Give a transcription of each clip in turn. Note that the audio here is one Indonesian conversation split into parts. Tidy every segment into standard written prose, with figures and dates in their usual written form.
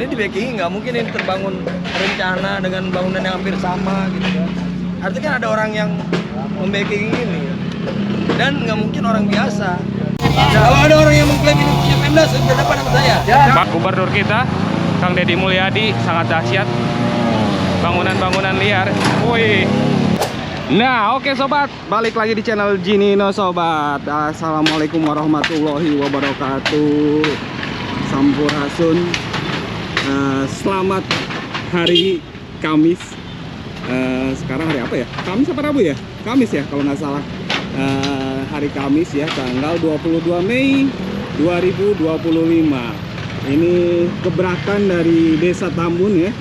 Ini di backing nggak mungkin ini terbangun rencana dengan bangunan yang hampir sama gitu kan. Artinya kan ada orang yang membacking ini dan nggak mungkin orang biasa. Kalau ada orang yang mengklaim ini punya Pemda, sudah dapat nama saya. Pak Gubernur kita, Kang Deddy Mulyadi, sangat dahsyat bangunan-bangunan liar. Woi. Nah, oke sobat, balik lagi di channel Jinino sobat. Assalamualaikum warahmatullahi wabarakatuh. Sampurasun. Selamat hari Kamis. Sekarang hari apa ya? Kamis apa Rabu ya? Kamis ya kalau nggak salah. Hari Kamis ya, tanggal 22 Mei 2025. Ini gebrakan dari Desa Tambun ya.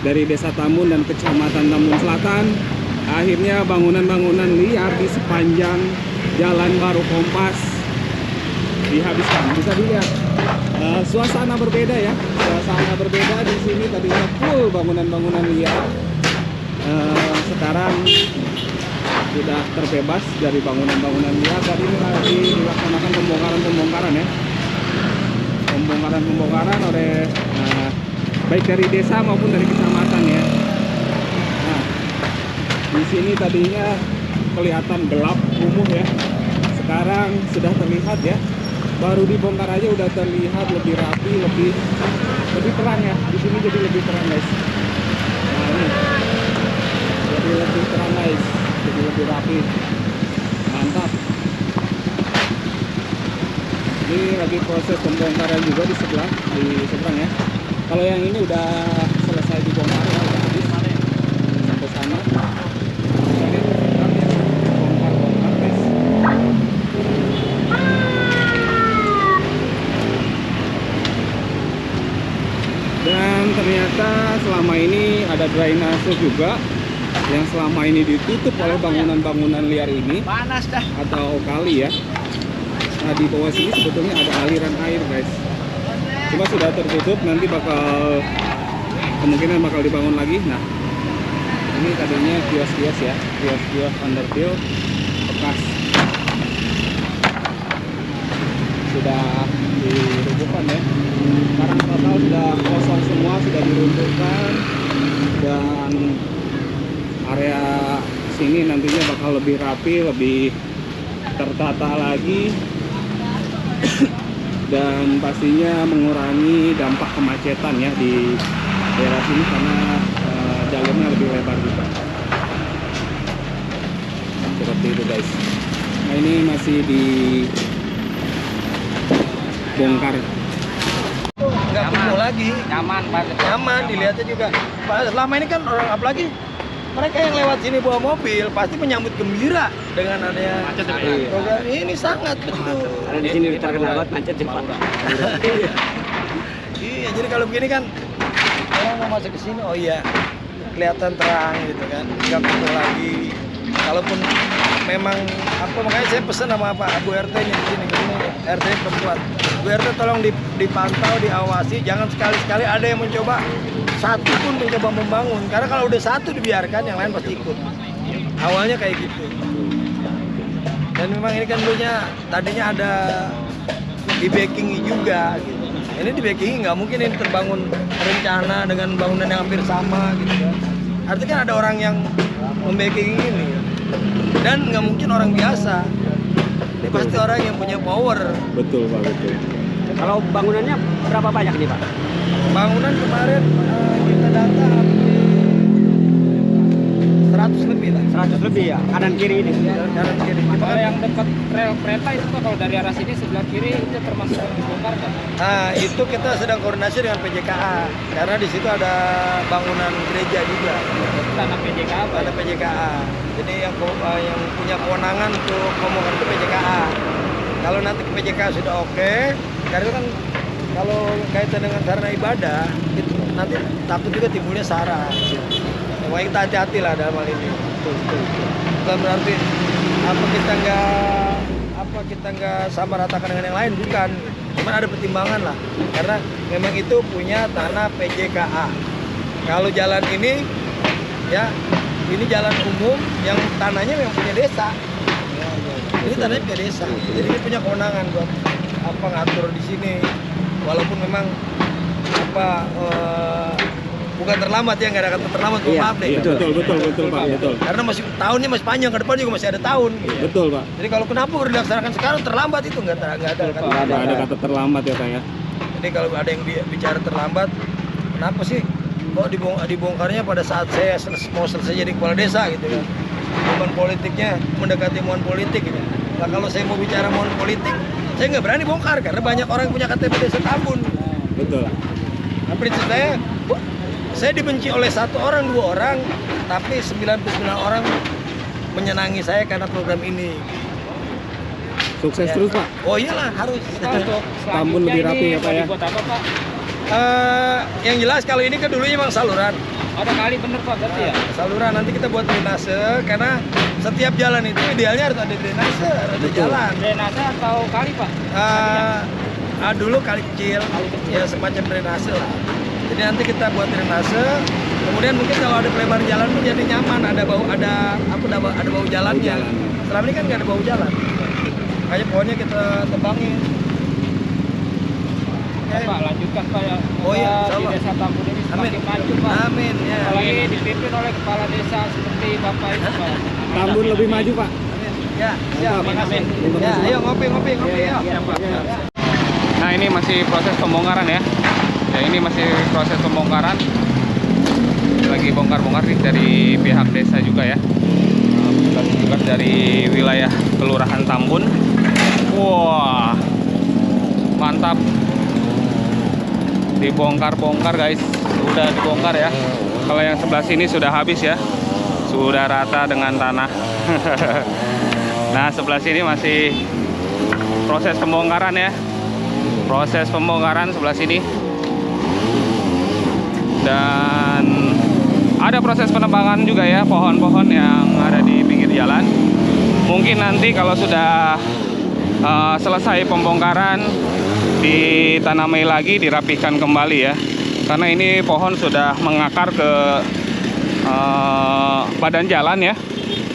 Dari Desa Tambun dan Kecamatan Tambun Selatan. Akhirnya bangunan-bangunan liar di sepanjang Jalan Baru Kompas dihabiskan. Bisa dilihat suasana berbeda ya. Suasana berbeda di sini tadinya full bangunan-bangunan liar. Sekarang sudah terbebas dari bangunan-bangunan liar. Dan ini lagi dilaksanakan pembongkaran ya. Pembongkaran oleh baik dari desa maupun dari kecamatan ya. Di sini tadinya kelihatan gelap kumuh ya. Sekarang sudah terlihat ya. Baru dibongkar aja udah terlihat lebih rapi, lebih terang ya. Di sini jadi lebih terang guys. Nah ini jadi lebih terang guys, jadi lebih rapi. Mantap. Ini lagi proses pembongkaran juga di sebelah, di seberang ya. Kalau yang ini udah selesai dibongkar ya, udah habis sampai sana. Dan ternyata selama ini ada drainase juga yang selama ini ditutup oleh bangunan-bangunan liar ini. Panas dah. Atau kali ya. Nah di bawah sini sebetulnya ada aliran air guys. Cuma sudah tertutup, nanti kemungkinan bakal dibangun lagi. Nah ini tadinya kios-kios ya, kios-kios underfill bekas sudah dirubuhkan ya. Sekarang total sudah kosong semua, sudah diruntuhkan, dan area sini nantinya bakal lebih rapi, lebih tertata lagi, dan pastinya mengurangi dampak kemacetan ya di daerah sini karena jalurnya lebih lebar juga. Seperti itu guys. Nah ini masih dibongkar. Nggak kumuh lagi. Nyaman banget. Nyaman, dilihatnya juga. Selama ini kan orang, apalagi mereka yang lewat sini bawa mobil pasti menyambut gembira dengan adanya Macet ya, program ini. Sangat betul. Karena di sini terkenal banget macet cepat. Iya, jadi kalau begini kan orang mau masuk ke sini, oh iya kelihatan terang gitu kan, nggak kumuh lagi. Kalaupun memang apa, makanya saya pesan sama Bu RT-nya di sini, RT perempuan. Bu RT tolong dipantau, diawasi, jangan sekali-sekali ada yang mencoba satu pun mencoba membangun, karena kalau udah satu dibiarkan yang lain pasti ikut. Awalnya kayak gitu. Dan memang ini kan dulunya tadinya ada di backing juga gitu. Ini di backing nggak mungkin ini terbangun rencana dengan bangunan yang hampir sama gitu kan. Artinya kan ada orang yang membacking ini dan nggak mungkin orang biasa. Ini pasti orang yang punya power. Betul Pak, betul. Kalau bangunannya berapa banyak nih Pak? Bangunan kemarin kita data hampir 100 lebih lah. 100 lebih ya, kanan kiri ini. Kanan kiri. Kalau yang dekat rel kereta itu Pak, kalau dari arah sini sebelah kiri itu termasuk yang dibongkar kan? Nah itu kita sedang koordinasi dengan PJKA karena di situ ada bangunan gereja juga. Tanah PJKA Pak. Ada PJKA. Jadi yang punya kewenangan untuk ngomongkan itu PJKA. Kalau nanti ke PJKA sudah oke, karena kan kalau kaitan dengan sarana ibadah itu nanti takut juga timbulnya sara. Makanya kita hati-hati lah dalam hal ini. Bukan berarti kita nggak sama ratakan dengan yang lain, bukan. Cuman ada pertimbangan lah, karena memang itu punya tanah PJKA. Kalau jalan ini ya, ini jalan umum yang tanahnya memang punya desa. Ini tanahnya punya desa, jadi ini punya kewenangan buat ngatur di sini. Walaupun memang bukan terlambat ya, nggak ada kata terlambat, Iya, maaf deh. Iya, betul Pak, betul. Karena tahunnya masih panjang, ke depan juga masih ada tahun. Betul Pak. Jadi kalau kenapa udah dilaksanakan sekarang terlambat itu nggak ada kata. Nggak ada kata terlambat ya Pak ya. Jadi kalau ada yang bicara terlambat, kenapa sih kok dibongkarnya pada saat saya mau selesai jadi kepala desa gitu kan? Momen politiknya mendekati momen politik gitu. Nah kalau saya mau bicara momen politik, saya nggak berani bongkar karena banyak orang yang punya KTP desa Tambun. Betul. Nah, prinsip saya dibenci oleh 1 orang, 2 orang, tapi 99 orang menyenangi saya karena program ini. Sukses Ya. terus Pak. Oh iyalah harus. Untuk Tambun lebih rapi ya, Pak, ya? Buat apa Pak? Yang jelas kalau ini kan dulunya memang saluran. Ada kali bener Pak berarti ya? Saluran nanti kita buat drainase karena setiap jalan itu idealnya harus ada drainase, harus ada Betul. jalan. Drainase atau kali Pak? Dulu kali kecil, ya semacam drainase lah. Jadi nanti kita buat drainase, kemudian mungkin kalau ada pelebar jalan pun jadi nyaman, ada bau jalannya. Selama ini kan nggak ada bau jalan. Makanya pohonnya kita tebangin. Pak lanjutkan Pak ya. Oh iya, Semoga di insyaallah. desa Tambun ini semakin Amin. maju Pak. Amin ya. Apalagi dipimpin oleh kepala desa seperti Bapak itu Pak. Tambun lebih maju Pak. Amin. Ya, siap. Mantap. Amin. Ya, ayo ngopi ya. Nah ini masih proses pembongkaran ya. Ya ini masih proses pembongkaran. Lagi bongkar-bongkar nih dari pihak desa juga ya. Petugas dari wilayah Kelurahan Tambun. Wah, mantap. Dibongkar-bongkar guys. Sudah dibongkar ya. Kalau yang sebelah sini sudah habis ya. Sudah rata dengan tanah. Nah sebelah sini masih proses pembongkaran ya. Proses pembongkaran sebelah sini. Dan ada proses penebangan juga ya, pohon-pohon yang ada di pinggir jalan. Mungkin nanti kalau sudah selesai pembongkaran, ditanami lagi, dirapihkan kembali ya. Karena ini pohon sudah mengakar ke badan jalan ya.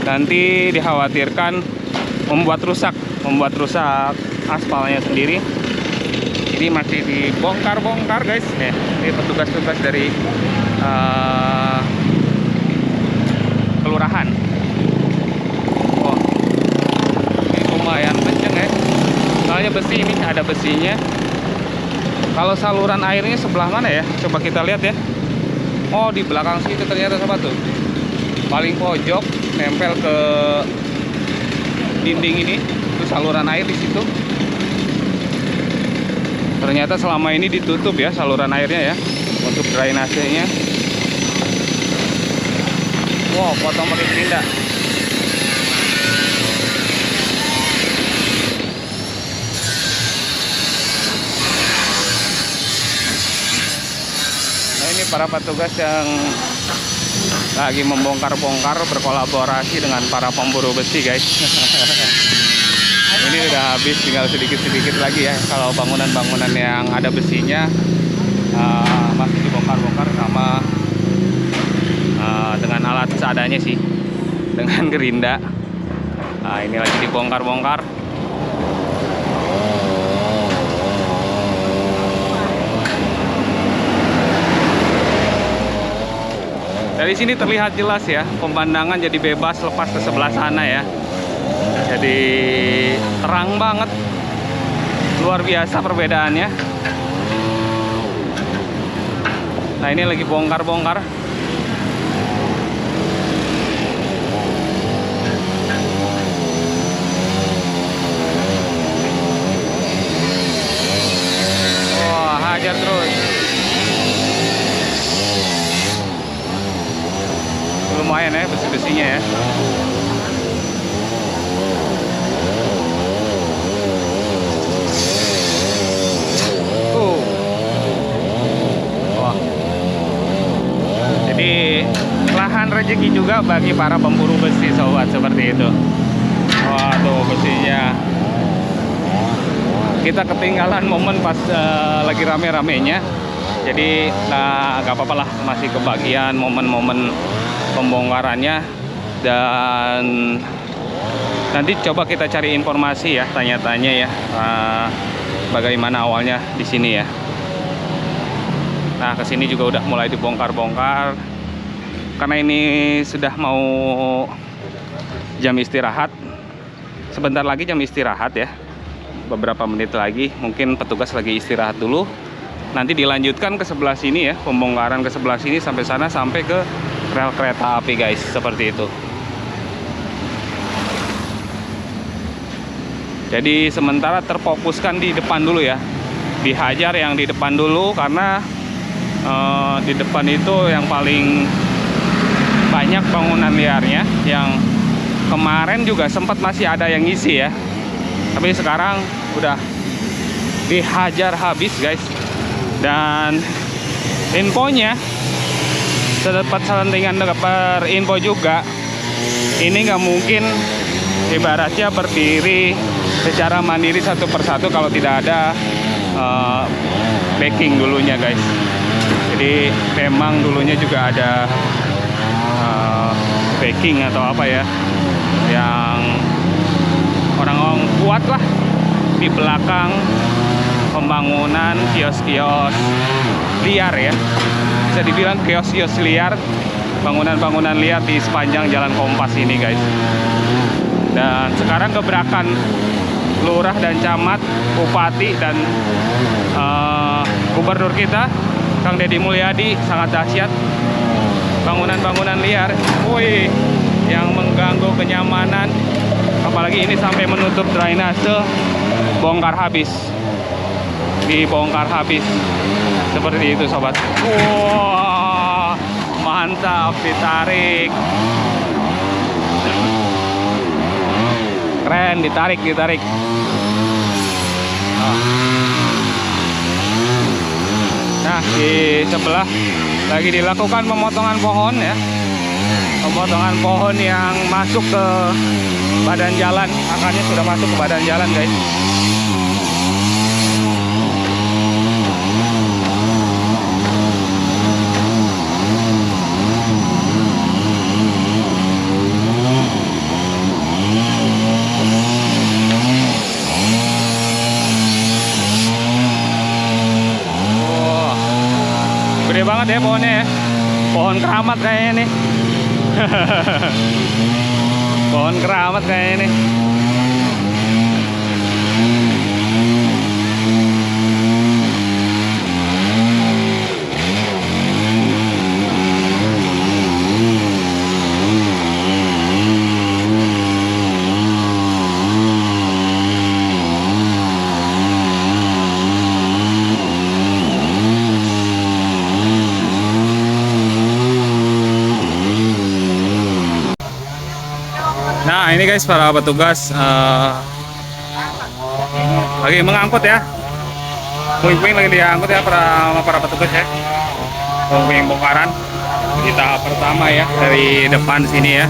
Nanti dikhawatirkan membuat rusak aspalnya sendiri. Ini masih dibongkar-bongkar guys. Nih, ini petugas-petugas dari kelurahan. Oh, ini lumayan kenceng ya. Soalnya besi ini ada besinya. Kalau saluran airnya sebelah mana ya? Coba kita lihat ya. Oh, di belakang situ ternyata sobat tuh. Paling pojok, nempel ke dinding ini. Itu saluran air di situ. Ternyata selama ini ditutup ya saluran airnya ya untuk drainasenya. Wow, potong merinda. Nah ini para petugas yang lagi membongkar-bongkar berkolaborasi dengan para pemburu besi guys. Ini udah habis, tinggal sedikit-sedikit lagi ya. Kalau bangunan-bangunan yang ada besinya masih dibongkar-bongkar sama dengan alat seadanya sih, dengan gerinda. Nah ini lagi dibongkar-bongkar. Dari sini terlihat jelas ya, pemandangan jadi bebas lepas ke sebelah sana ya. Jadi terang banget, luar biasa perbedaannya. Nah ini lagi bongkar-bongkar. Wah, hajar terus. Lumayan ya besi-besinya ya. Jadi lahan rezeki juga bagi para pemburu besi sobat, seperti itu. Waduh besinya. Kita ketinggalan momen pas lagi rame-ramenya. Jadi nggak apa-apa lah, masih kebagian momen-momen pembongkarannya. Dan nanti coba kita cari informasi ya, tanya-tanya ya bagaimana awalnya di sini ya. Nah, kesini juga udah mulai dibongkar-bongkar. Karena ini sudah mau jam istirahat. Sebentar lagi jam istirahat ya. Beberapa menit lagi, mungkin petugas lagi istirahat dulu. Nanti dilanjutkan ke sebelah sini ya, pembongkaran ke sebelah sini sampai sana, sampai ke rel kereta api guys, seperti itu. Jadi sementara terfokuskan di depan dulu ya, dihajar yang di depan dulu, karena di depan itu yang paling banyak bangunan liarnya. Yang kemarin juga sempat masih ada yang ngisi ya, tapi sekarang udah dihajar habis guys. Dan infonya, sedapat selentingan dapat info juga, ini nggak mungkin ibaratnya berdiri secara mandiri satu persatu kalau tidak ada backing dulunya guys. Jadi memang dulunya juga ada backing atau apa ya, yang orang-orang kuat lah di belakang pembangunan kios-kios liar ya, bisa dibilang kios-kios liar, bangunan-bangunan liar di sepanjang Jalan Kompas ini guys. Dan sekarang gebrakan lurah dan camat, bupati dan gubernur kita Kang Deddy Mulyadi sangat dahsyat. Bangunan-bangunan liar, woi, yang mengganggu kenyamanan, apalagi ini sampai menutup drainase, bongkar habis. Dibongkar habis seperti itu sobat. Wah, mantap, ditarik, keren, ditarik. Nah, di sebelah lagi dilakukan pemotongan pohon ya, pemotongan pohon yang masuk ke badan jalan, akarnya sudah masuk ke badan jalan guys. Gede banget ya pohonnya ya. Pohon keramat kayaknya nih. Pohon keramat kayaknya nih. Nah ini guys, para petugas lagi mengangkut ya, puing-puing lagi diangkut ya para petugas ya, puing bongkaran di tahap pertama ya, dari depan sini ya.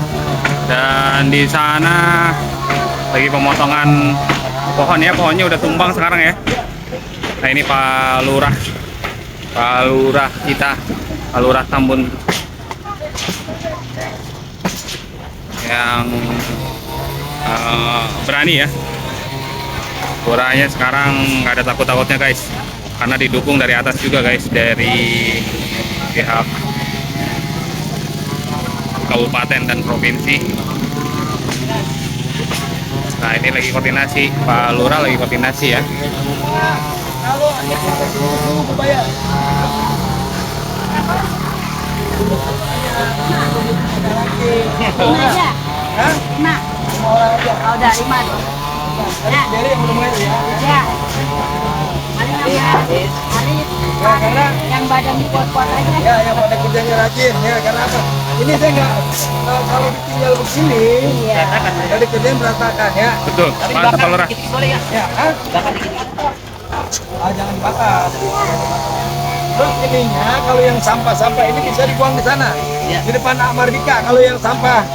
Dan di sana lagi pemotongan pohon ya, pohonnya udah tumbang sekarang ya. Nah ini Pak Lurah kita, Pak Lurah Tambun, yang berani ya. Lurahnya sekarang nggak ada takut-takutnya guys, karena didukung dari atas juga guys, dari pihak kabupaten dan provinsi. Nah ini lagi koordinasi, Pak Lurah lagi koordinasi ya. Kalau bayar. aja. Hah? Nah, Orang aja. kalau udah 5 tuh. Ya. Dari yang belum main ya. Ya. Paling nama Arif. Ya, karena Yang badan kuat-kuat aja. ya yang pada kerjanya rajin ya, karena apa? Ini saya nggak kalau ditinggal begini, Iya. dari kerjaan berantakan ya. Betul, Pak Lurah. Ya, ah? Jangan dibakar. Terus ininya, kalau yang sampah-sampah ini bisa dibuang di sana, di depan Mardika. Kalau yang sampah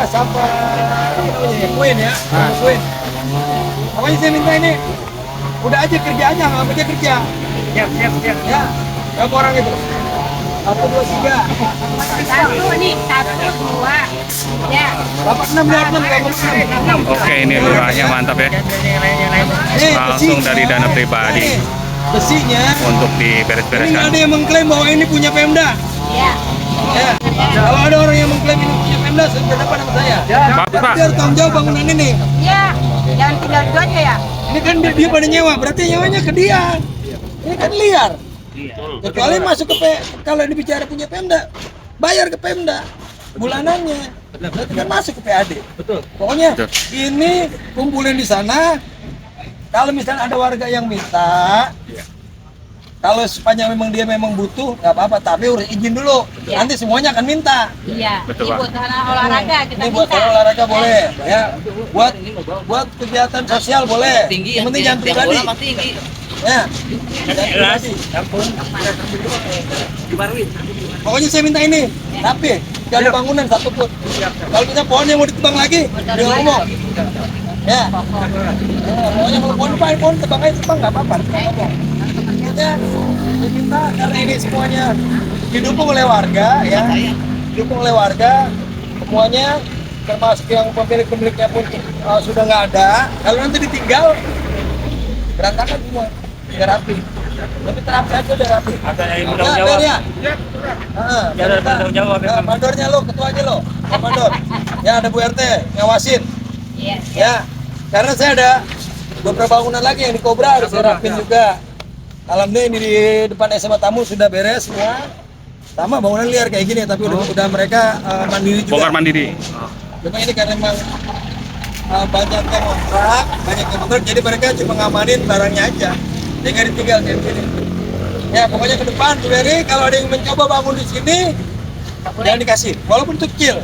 sampah namanya Queen ya, Queen. Makanya saya minta ini, udah aja kerja aja, nggak aja kerja. Siap. Ya, berapa orang itu? 1, 2, 3. 1 nih, 1, 2. Ya. Dapat 6 ya, 6. Oke, ini lurahnya mantap ya. Langsung dari dana pribadi. besinya. untuk Ini nggak diberes-bereskan. ada yang mengklaim bahwa ini punya Pemda. Iya. Ya. Kalau ada orang yang mengklaim ini punya Pemda, berhadapan sama saya. Bagus, Pak. Dia harus tanggung jawab bangunan ini. Iya. Jangan tinggal itu aja ya. Ini kan dia pada nyewa, berarti nyewanya ke dia. Ini kan liar. Kecuali masuk ke kalau dibicara punya Pemda, bayar ke Pemda bulanannya. Berarti kan masuk ke PAD. Betul. Pokoknya Betul. ini kumpulin di sana. Kalau misalnya ada warga yang minta, kalau sepanjang memang dia memang butuh, nggak apa-apa. Tapi urus izin dulu. Iya. Nanti semuanya akan minta. Iya. Betul, Ini Pak. buat sarana olahraga kita Ini buat minta. olahraga boleh, ya. Buat kegiatan sosial boleh. Yang penting jangan pribadi. Ya. Jangan pribadi. Pokoknya saya minta ini, tapi nggak ada bangunan satu pun. Kalau kita pohonnya mau ditebang lagi, dia ngomong. Ya. Pokoknya kalau pohon tebang aja tebang nggak apa-apa. Ya, saya minta karena ini semuanya didukung oleh warga, ya. Didukung oleh warga, semuanya termasuk yang pemilik-pemiliknya pun sudah nggak ada. Kalau nanti ditinggal, berantakan semua, biar rapi. Tapi terap saja udah rapi. Ada yang Ya, bertanggung jawab. ya. Ya, ada bertanggung jawab, ya, Pak. Mandornya lo, ketuanya lo, Pak Mandor. Ya ada Bu RT ngawasin. Iya. Ya, karena saya ada beberapa bangunan lagi yang di Kobra harus saya rapin juga. Alhamdulillah ini di depan SMA Tamu sudah beres semua. Sama bangunan liar kayak gini, tapi udah mereka mandiri juga. Bongkar mandiri. Cuma ini karena memang banyak yang kontrak, jadi mereka cuma ngamanin barangnya aja. Tinggal ditinggal kayak gini. Ya pokoknya ke depan Bu Beri, kalau ada yang mencoba bangun di sini, jangan dikasih, walaupun itu kecil.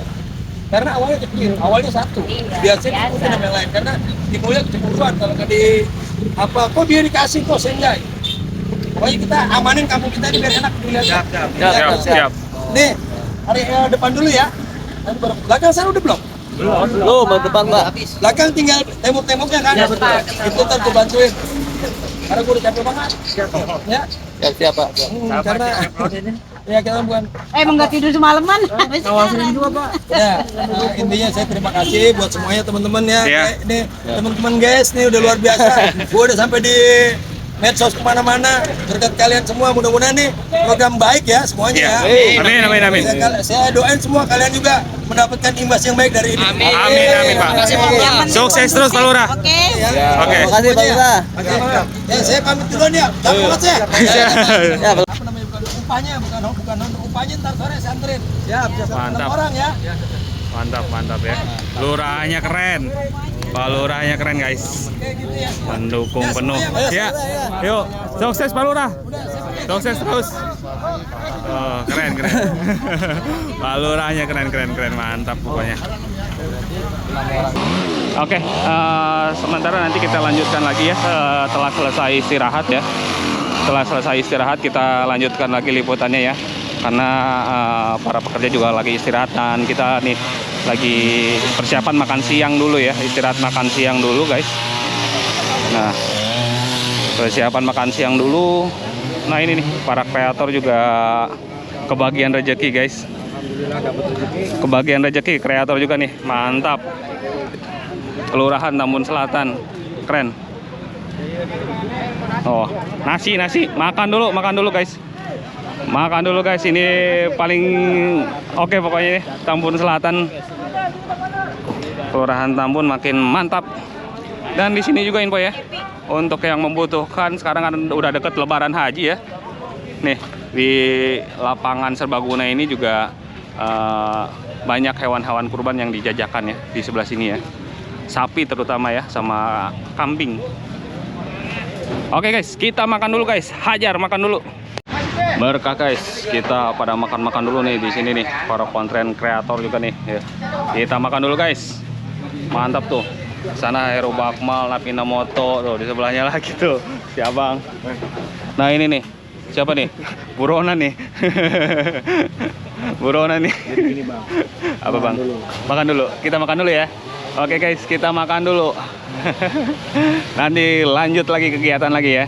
Karena awalnya kecil, awalnya satu. Biasanya itu yang lain, karena dimulai kecemburuan kalau nggak di apa, kok dia dikasih kok saya enggak. Pokoknya kita amanin kampung kita ini biar enak dilihat. Siap. Nih, hari depan dulu ya. Nanti baru belakang sana udah belum? Belum, depan, Pak. Belakang tinggal tembok-temboknya kan? Ya, betul. Itu ntar gue bantuin. Karena gue udah capek banget. Ya, Siap, Pak. karena ya kita bukan. Emang nggak tidur semalaman. Awasin juga, Pak. Ya, intinya saya terima kasih buat semuanya teman-teman ya. Iya. Ini teman-teman guys, nih udah luar biasa. Gue udah sampai di medsos kemana-mana. Berkat kalian semua, mudah-mudahan nih program baik ya semuanya Iya. ya. Amin. Saya doain semua kalian juga mendapatkan imbas yang baik dari ini. Amin, Pak. Sukses terus Pak Lurah. Oke. Oke. Terima kasih Pak Lurah. Ya, saya pamit duluan ya. Jangan banget saya. Apa namanya, bukan upahnya, bukan upahnya ntar sore saya anterin. Siap. Mantap. 6 orang ya. Mantap ya. Lurahnya keren. Pak Lurahnya keren guys. Kayak gitu ya. Mendukung penuh. Ya. Yuk, sukses Pak Lurah. Sukses terus. Oh, keren. Pak Lurahnya keren. Mantap pokoknya. Oke, sementara nanti kita lanjutkan lagi ya setelah selesai istirahat ya. Setelah selesai istirahat kita lanjutkan lagi liputannya ya. Karena para pekerja juga lagi istirahat dan kita nih lagi persiapan makan siang dulu ya. Istirahat makan siang dulu guys. Nah, persiapan makan siang dulu. Nah ini nih para kreator juga kebagian rezeki guys. Kebagian rezeki kreator juga nih, mantap. Kelurahan Tambun Selatan, keren. Oh, nasi, makan dulu guys. Makan dulu guys, ini paling oke pokoknya nih, Tambun Selatan. Kelurahan Tambun makin mantap. Dan di sini juga info ya. Untuk yang membutuhkan, sekarang kan udah deket Lebaran Haji ya. Nih, di lapangan Serbaguna ini juga banyak hewan-hewan kurban yang dijajakan ya di sebelah sini ya. Sapi terutama ya, sama kambing. Oke guys, kita makan dulu guys. Hajar makan dulu. Berkah guys, kita pada makan dulu nih di sini nih, para konten kreator juga nih ya. Kita makan dulu guys. Mantap tuh. Sana Hero Bakmal, Napina Moto tuh di sebelahnya lagi tuh. Si Abang. Nah, ini nih. Siapa nih? Buronan nih. Buronan nih. Apa Bang? Makan dulu. Kita makan dulu ya. Oke guys, kita makan dulu. Nanti lanjut lagi kegiatan lagi ya.